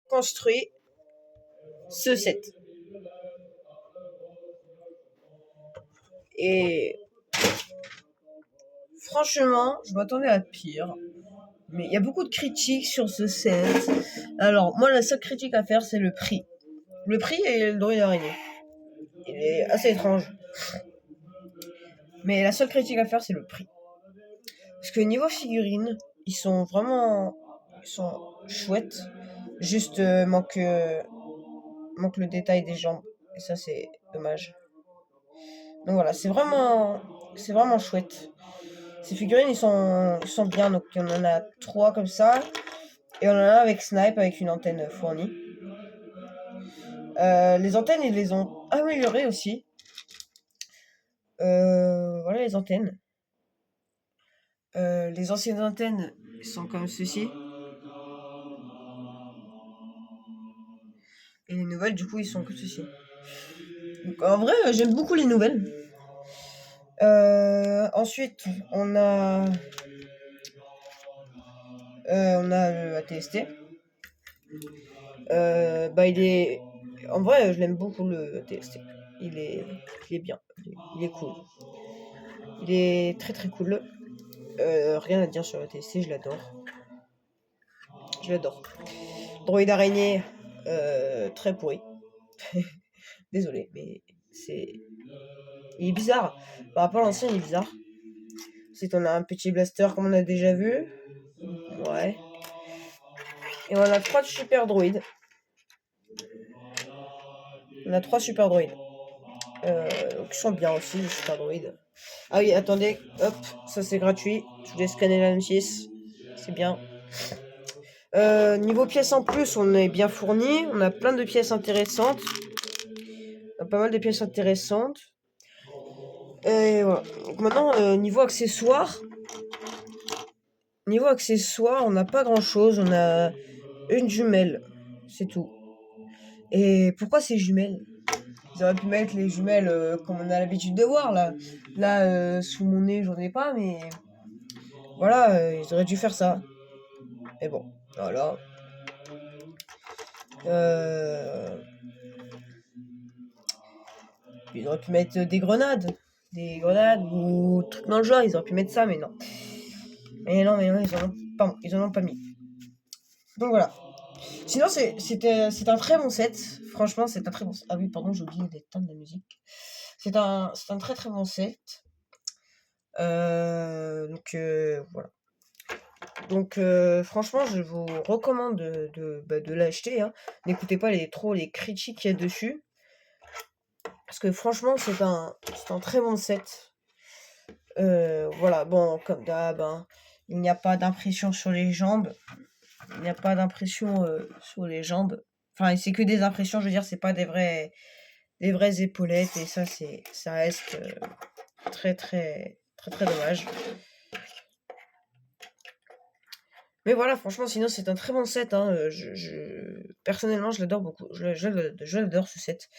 construit ce set. Et franchement, je m'attendais à pire. Mais il y a beaucoup de critiques sur ce set. Alors, moi, la seule critique à faire, c'est le prix. Le prix et le droïde araignée. Il est assez étrange. Mais la seule critique à faire, c'est le prix. Parce que niveau figurines, ils sont vraiment... Ils sont chouettes. Juste manque le détail des jambes. Et ça, c'est dommage. Donc voilà, c'est vraiment chouette. Ces figurines, ils sont bien. Donc on en a 3 comme ça. Et on en a un avec Snipe, avec une antenne fournie. Les antennes, ils les ont améliorées aussi. Voilà les antennes. Les anciennes antennes sont comme ceci. Et les nouvelles, du coup, ils sont comme ceci. Donc, en vrai, j'aime beaucoup les nouvelles. Ensuite, on a le ATST. Il est... En vrai, je l'aime beaucoup, le ATST. Il est bien. Il est cool. Il est très très cool. Rien à dire sur le ATST, je l'adore. Je l'adore. Droïde araignée, très pourri. Désolé, mais il est bizarre. Par rapport à l'ancien, il est bizarre. C'est on a un petit blaster comme on a déjà vu. Ouais. Et on a 3 super droïdes. On a 3 super droïdes. Qui sont bien aussi, les super droïdes. Ah oui, attendez, hop, ça c'est gratuit. Je vous laisse scanner la M6. C'est bien. Niveau pièces en plus, on est bien fourni. On a plein de pièces intéressantes. On a pas mal de pièces intéressantes. Et voilà. Donc maintenant, niveau accessoires, on n'a pas grand chose. On a une jumelle, c'est tout. Et pourquoi ces jumelles? Ils auraient pu mettre les jumelles comme on a l'habitude de voir là. Là, sous mon nez, j'en ai pas, mais voilà, ils auraient dû faire ça. Mais bon, voilà. Ils auraient pu mettre des grenades. Des grenades ou trucs dans le genre, ils auraient pu mettre ça, mais non. Mais non, ils en ont pas mis. Donc voilà. Sinon, c'est un très bon set. Franchement, c'est un très bon set. Ah oui, pardon, j'ai oublié d'éteindre la musique. C'est un très très bon set. Voilà. Donc franchement, je vous recommande de l'acheter. Hein. N'écoutez pas trop les critiques qu'il y a dessus. Parce que franchement, c'est un très bon set. Voilà, bon, comme d'hab, hein, il n'y a pas d'impression sur les jambes. Il n'y a pas d'impression sur les jambes. Enfin, c'est que des impressions, je veux dire, c'est pas des vraies épaulettes. Et ça reste très, très, très, très dommage. Mais voilà, franchement, sinon, c'est un très bon set. Hein. Personnellement, je l'adore beaucoup. Je l'adore, ce set.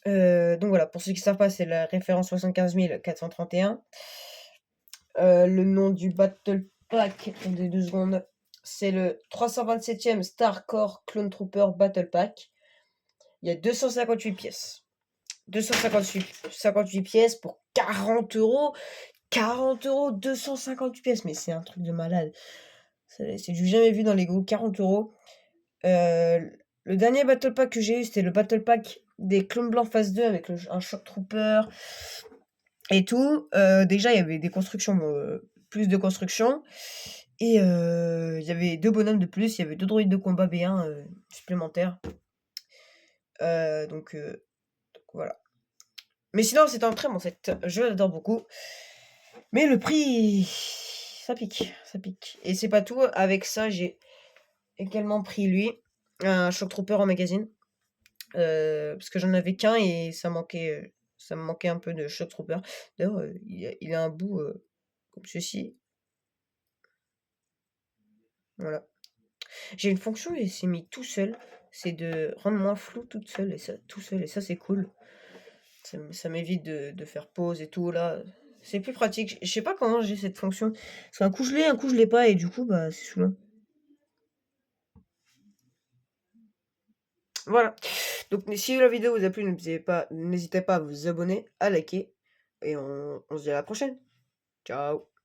Donc voilà, pour ceux qui ne savent pas, c'est la référence 75 431. Le nom du Battle Pack, attendez 2 secondes, c'est le 327e Star Corps Clone Trooper Battle Pack. Il y a 258 pièces. 258 pièces pour 40 euros. 40 euros, 258 pièces. Mais c'est un truc de malade. C'est du jamais vu dans les groupes. 40 euros. Le dernier Battle Pack que j'ai eu, c'était le Battle Pack des Clones Blancs phase 2 avec un Shock Trooper et tout. Déjà, il y avait des constructions, plus de constructions. Et il y avait 2 bonhommes de plus. Il y avait 2 droïdes de combat B1 supplémentaires. Donc voilà. Mais sinon, c'est un très bon set. Je l'adore beaucoup. Mais le prix, ça pique. Et c'est pas tout. Avec ça, j'ai également pris lui, un Shock Trooper en magazine. Parce que j'en avais qu'un et ça me manquait un peu de Shock Trooper. D'ailleurs, il a un bout comme ceci. Voilà. J'ai une fonction et c'est mis tout seul. C'est de rendre moins flou toute seule et ça c'est cool. Ça m'évite de faire pause et tout là. C'est plus pratique. Je sais pas comment j'ai cette fonction. Parce qu'un coup je l'ai pas et du coup bah c'est saoulant. Voilà. Donc si la vidéo vous a plu, n'hésitez pas à vous abonner, à liker et on se dit à la prochaine. Ciao.